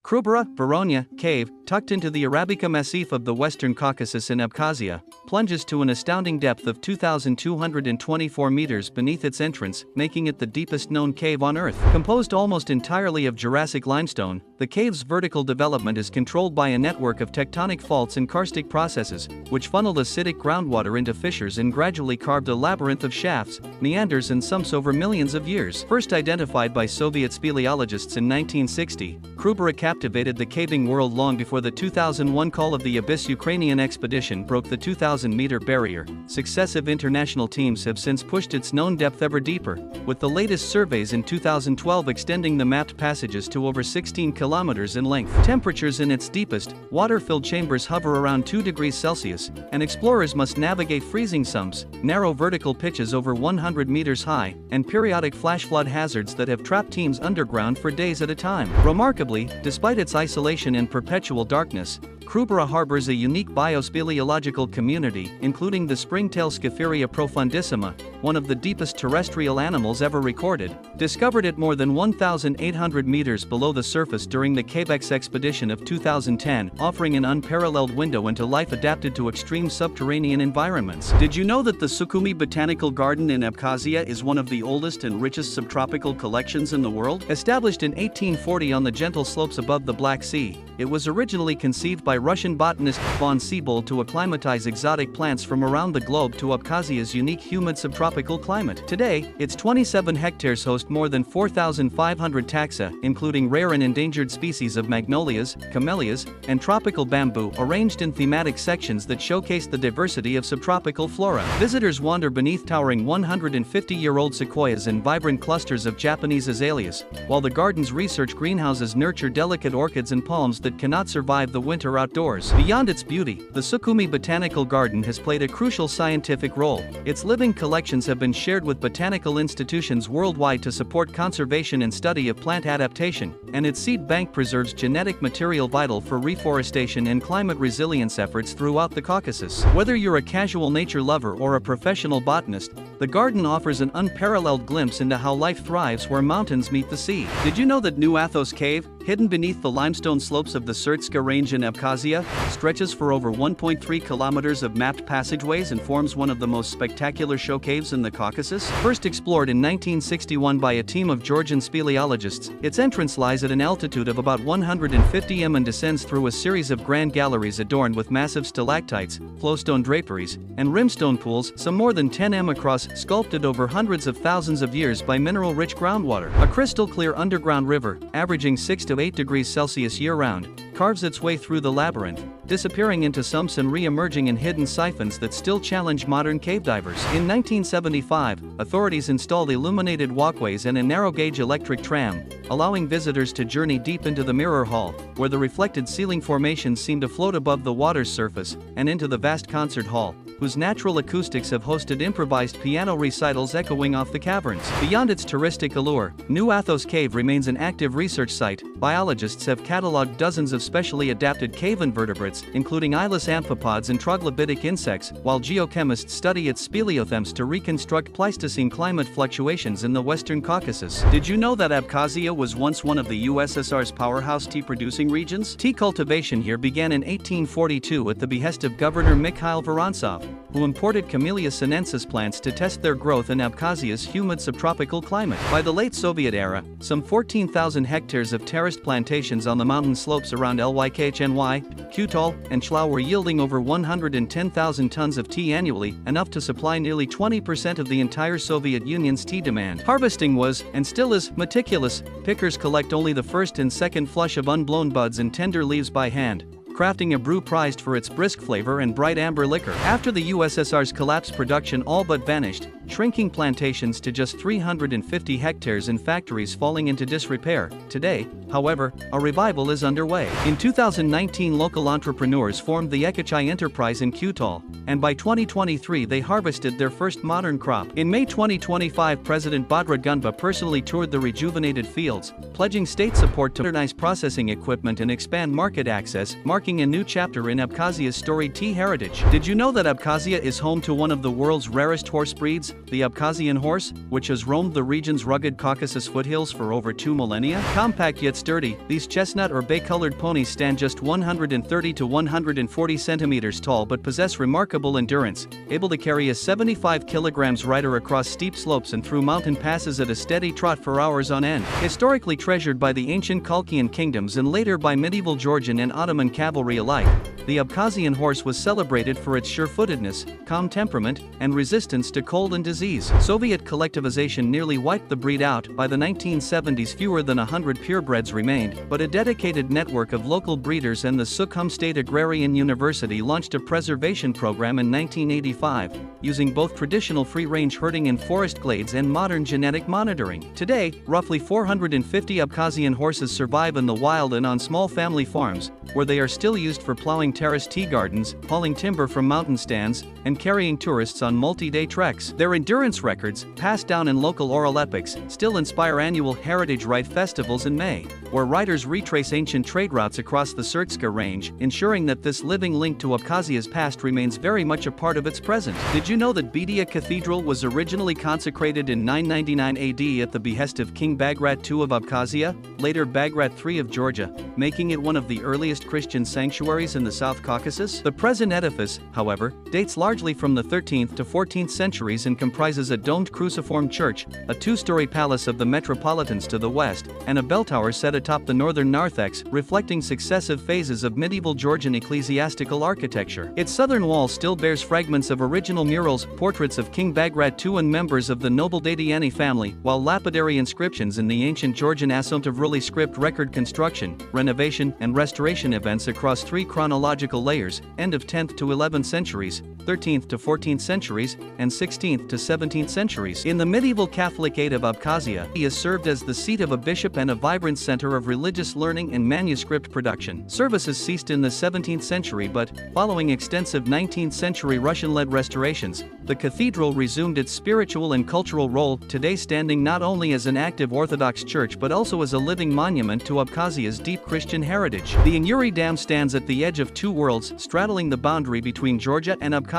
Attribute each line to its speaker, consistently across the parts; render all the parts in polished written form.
Speaker 1: Krubera, Voronezh, cave, tucked into the Arabica Massif of the Western Caucasus in Abkhazia, plunges to an astounding depth of 2,224 meters beneath its entrance, making it the deepest known cave on Earth. Composed almost entirely of Jurassic limestone, the cave's vertical development is controlled by a network of tectonic faults and karstic processes, which funneled acidic groundwater into fissures and gradually carved a labyrinth of shafts, meanders and sumps over millions of years. First identified by Soviet speleologists in 1960, Krubera captivated the caving world long before the 2001 Call of the Abyss Ukrainian expedition broke the 2,000-meter barrier. Successive international teams have since pushed its known depth ever deeper, with the latest surveys in 2012 extending the mapped passages to over 16 kilometers in length. Temperatures in its deepest, water-filled chambers hover around 2 degrees Celsius, and explorers must navigate freezing sumps, narrow vertical pitches over 100 meters high, and periodic flash flood hazards that have trapped teams underground for days at a time. Remarkably, despite its isolation and perpetual darkness, Krubera harbors a unique biospeleological community, including the springtail Scapheria profundissima, one of the deepest terrestrial animals ever recorded, discovered at more than 1,800 meters below the surface during the Cavex expedition of 2010, offering an unparalleled window into life adapted to extreme subterranean environments. Did you know that the Sukhumi Botanical Garden in Abkhazia is one of the oldest and richest subtropical collections in the world? Established in 1840 on the gentle slopes above the Black Sea, it was originally conceived by Russian botanist von Siebold to acclimatize exotic plants from around the globe to Abkhazia's unique humid subtropical climate. Today, its 27 hectares host more than 4,500 taxa, including rare and endangered species of magnolias, camellias, and tropical bamboo, arranged in thematic sections that showcase the diversity of subtropical flora. Visitors wander beneath towering 150-year-old sequoias and vibrant clusters of Japanese azaleas, while the garden's research greenhouses nurture delicate orchids and palms that cannot survive the winter outdoors. Beyond its beauty, the Sukhumi Botanical Garden has played a crucial scientific role. Its living collections have been shared with botanical institutions worldwide to support conservation and study of plant adaptation, and its seed bank preserves genetic material vital for reforestation and climate resilience efforts throughout the Caucasus. Whether you're a casual nature lover or a professional botanist, the garden offers an unparalleled glimpse into how life thrives where mountains meet the sea. Did you know that New Athos Cave, hidden beneath the limestone slopes of the Surtska Range in Abkhazia, stretches for over 1.3 kilometers of mapped passageways and forms one of the most spectacular show caves in the Caucasus? First explored in 1961 by a team of Georgian speleologists, its entrance lies at an altitude of about 150 m and descends through a series of grand galleries adorned with massive stalactites, flowstone draperies, and rimstone pools, some more than 10 m across, sculpted over hundreds of thousands of years by mineral-rich groundwater. A crystal-clear underground river, averaging 6 to 8 degrees Celsius year-round, carves its way through the labyrinth, disappearing into sumps and re-emerging in hidden siphons that still challenge modern cave divers. In 1975, authorities installed illuminated walkways and a narrow-gauge electric tram, allowing visitors to journey deep into the mirror hall, where the reflected ceiling formations seem to float above the water's surface, and into the vast concert hall, whose natural acoustics have hosted improvised piano recitals echoing off the caverns. Beyond its touristic allure, New Athos Cave remains an active research site. Biologists have cataloged dozens of specially adapted cave invertebrates, including eyeless amphipods and troglodytic insects, while geochemists study its speleothems to reconstruct Pleistocene climate fluctuations in the Western Caucasus. Did you know that Abkhazia was once one of the USSR's powerhouse tea-producing regions? Tea cultivation here began in 1842 at the behest of Governor Mikhail Vorontsov, who imported Camellia sinensis plants to test their growth in Abkhazia's humid subtropical climate. By the late Soviet era, some 14,000 hectares of terraced plantations on the mountain slopes around Lykchny, Kutal, and Shlau were yielding over 110,000 tons of tea annually, enough to supply nearly 20% of the entire Soviet Union's tea demand. Harvesting was, and still is, meticulous. Pickers collect only the first and second flush of unblown buds and tender leaves by hand, crafting a brew prized for its brisk flavor and bright amber liquor. After the USSR's collapse, production all but vanished, shrinking plantations to just 350 hectares and factories falling into disrepair. Today, however, a revival is underway. In 2019, local entrepreneurs formed the Ekachai enterprise in Kutal, and by 2023 they harvested their first modern crop. In May 2025, President Badra Gunba personally toured the rejuvenated fields, pledging state support to modernize processing equipment and expand market access, marking a new chapter in Abkhazia's storied tea heritage. Did you know that Abkhazia is home to one of the world's rarest horse breeds, the Abkhazian horse, which has roamed the region's rugged Caucasus foothills for over 2 millennia. Compact yet sturdy, these chestnut or bay-colored ponies stand just 130 to 140 centimeters tall but possess remarkable endurance, able to carry a 75 kilograms rider across steep slopes and through mountain passes at a steady trot for hours on end. Historically treasured by the ancient Kalkian kingdoms and later by medieval Georgian and Ottoman cavalry alike, the Abkhazian horse was celebrated for its sure-footedness, calm temperament, and resistance to cold and disease. Soviet collectivization nearly wiped the breed out. By the 1970s, fewer than 100 purebreds remained, but a dedicated network of local breeders and the Sukhum State Agrarian University launched a preservation program in 1985, using both traditional free-range herding in forest glades and modern genetic monitoring. Today, roughly 450 Abkhazian horses survive in the wild and on small family farms, where they are still used for plowing terraced tea gardens, hauling timber from mountain stands, and carrying tourists on multi-day treks. Their endurance records, passed down in local oral epics, still inspire annual heritage rite festivals in May, where riders retrace ancient trade routes across the Syrtska range, ensuring that this living link to Abkhazia's past remains very much a part of its present. Did you know that Bedia Cathedral was originally consecrated in 999 AD at the behest of King Bagrat II of Abkhazia, later Bagrat III of Georgia, making it one of the earliest Christian sanctuaries in the South Caucasus? The present edifice, however, dates largely from the 13th to 14th centuries and comprises a domed cruciform church, a two-story palace of the metropolitans to the west, and a bell tower set atop the northern narthex, reflecting successive phases of medieval Georgian ecclesiastical architecture. Its southern wall still bears fragments of original murals, portraits of King Bagrat II and members of the noble Dadiani family, while lapidary inscriptions in the ancient Georgian Assuntavruli script record construction, renovation, and restoration events across 3 chronological layers, end of 10th to 11th centuries, 13th to 14th centuries, and 16th to 17th centuries. In the medieval Catholic Age of Abkhazia, it has served as the seat of a bishop and a vibrant center of religious learning and manuscript production. Services ceased in the 17th century, but, following extensive 19th century Russian-led restorations, the cathedral resumed its spiritual and cultural role, today standing not only as an active Orthodox church but also as a living monument to Abkhazia's deep Christian heritage. The Inyuri Dam stands at the edge of 2 worlds, straddling the boundary between Georgia and Abkhazia.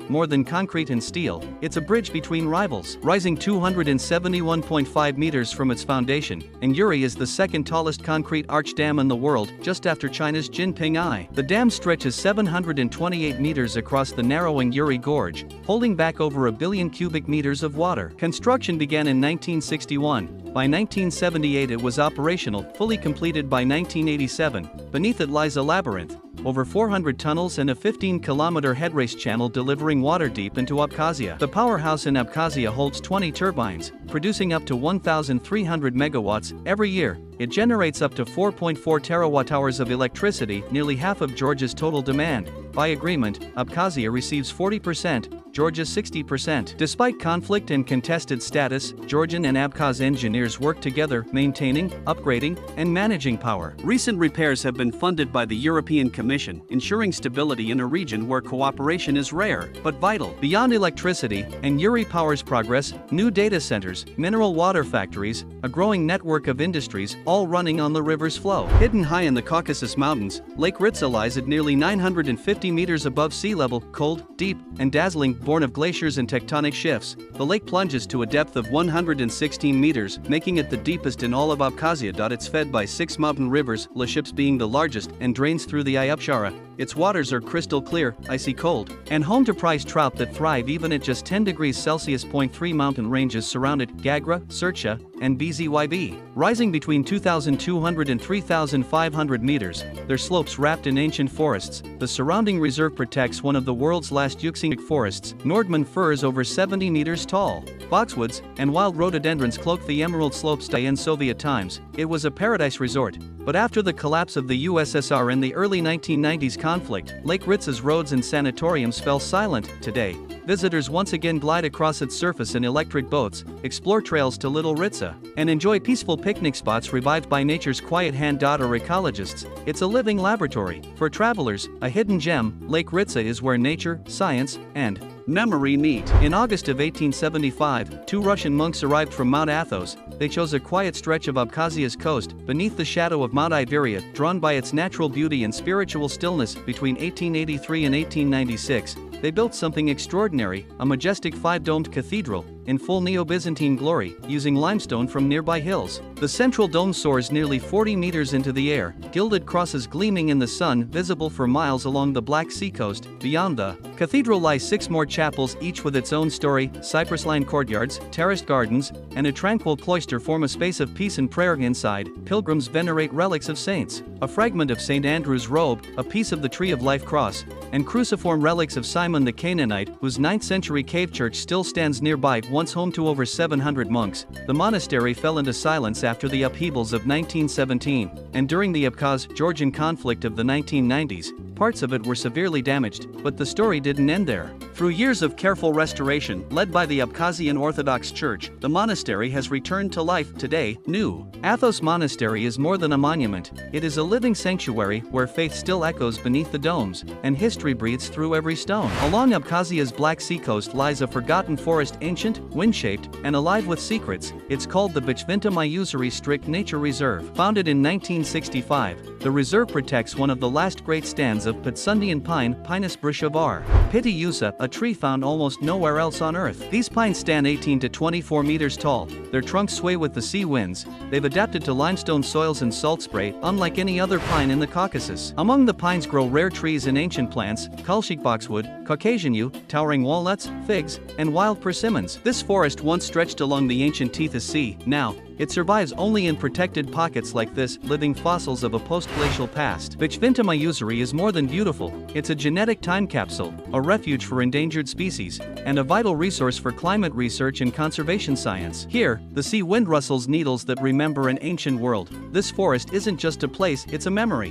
Speaker 1: More than concrete and steel, it's a bridge between rivals. Rising 271.5 meters from its foundation, Inyuri is the second tallest concrete arch dam in the world, just after China's Jinping. The dam stretches 728 meters across the narrow Inyuri Gorge, holding back over 1 billion cubic meters of water. Construction began in 1961. By 1978 it was operational, fully completed by 1987. Beneath it lies a labyrinth, over 400 tunnels and a 15-kilometer headrace channel delivering water deep into Abkhazia. The powerhouse in Abkhazia holds 20 turbines, producing up to 1,300 megawatts every year. It generates up to 4.4 terawatt-hours of electricity, nearly half of Georgia's total demand. By agreement, Abkhazia receives 40%, Georgia 60%. Despite conflict and contested status, Georgian and Abkhaz engineers work together, maintaining, upgrading, and managing power. Recent repairs have been funded by the European Commission, ensuring stability in a region where cooperation is rare, but vital. Beyond electricity, Inyuri powers progress, new data centers, mineral water factories, a growing network of industries, all running on the river's flow. Hidden high in the Caucasus Mountains, Lake Ritsa lies at nearly 950 meters above sea level, cold, deep, and dazzling, born of glaciers and tectonic shifts. The lake plunges to a depth of 116 meters, making it the deepest in all of Abkhazia. It's fed by 6 mountain rivers, Leships being the largest, and drains through the Ayapshara. Its waters are crystal clear, icy cold, and home to prized trout that thrive even at just 10 degrees Celsius. 3 mountain ranges surround it: Gagra, Syrtya, and Bzyb. Rising between 2,200 and 3,500 meters, their slopes wrapped in ancient forests. The surrounding reserve protects one of the world's last euxinic forests. Nordman firs over 70 meters tall. Boxwoods and wild rhododendrons cloak the emerald slopes. In Soviet times, it was a paradise resort. But after the collapse of the USSR and the early 1990s conflict, Lake Ritsa's roads and sanatoriums fell silent. Today, visitors once again glide across its surface in electric boats, explore trails to Little Ritsa, and enjoy peaceful picnic spots revived by nature's quiet hand. Or ecologists, it's a living laboratory. For travelers, a hidden gem, Lake Ritsa is where nature, science, and memory meet. In August of 1875, 2 Russian monks arrived from Mount Athos. They chose a quiet stretch of Abkhazia's coast, beneath the shadow of Mount Iberia, drawn by its natural beauty and spiritual stillness. Between 1883 and 1896, they built something extraordinary, a majestic five-domed cathedral, in full Neo-Byzantine glory, using limestone from nearby hills. The central dome soars nearly 40 meters into the air, gilded crosses gleaming in the sun visible for miles along the Black Sea coast. Beyond the cathedral lie 6 more chapels, each with its own story. Cypress-lined courtyards, terraced gardens, and a tranquil cloister form a space of peace and prayer. Inside, pilgrims venerate relics of saints, a fragment of St. Andrew's robe, a piece of the Tree of Life cross, and cruciform relics of Simon the Canaanite, whose 9th-century cave church still stands nearby. Once home to over 700 monks, the monastery fell into silence after the upheavals of 1917, and during the Abkhaz Georgian conflict of the 1990s, parts of it were severely damaged, but the story didn't end there. Through years of careful restoration, led by the Abkhazian Orthodox Church, the monastery has returned to life. Today, new Athos Monastery is more than a monument. It is a living sanctuary where faith still echoes beneath the domes, and history breathes through every stone. Along Abkhazia's Black Sea coast lies a forgotten forest, ancient, wind-shaped, and alive with secrets. It's called the Bchvinta Mayuzuri Strict Nature Reserve. Founded in 1965, the reserve protects one of the last great stands of Patsundian pine, Pinus brushavar. Piti Yusa, a tree found almost nowhere else on Earth. These pines stand 18 to 24 meters tall. Their trunks sway with the sea winds. They've adapted to limestone soils and salt spray, unlike any other pine in the Caucasus. Among the pines grow rare trees and ancient plants, Kulshik boxwood, Caucasian yew, towering walnuts, figs, and wild persimmons. This forest once stretched along the ancient Tethys Sea. Now, it survives only in protected pockets like this, living fossils of a post-glacial past. Bchvinta Mayuzuri is more than beautiful. It's a genetic time capsule, a refuge for endangered species, and a vital resource for climate research and conservation science. Here, the sea wind rustles needles that remember an ancient world. This forest isn't just a place, it's a memory.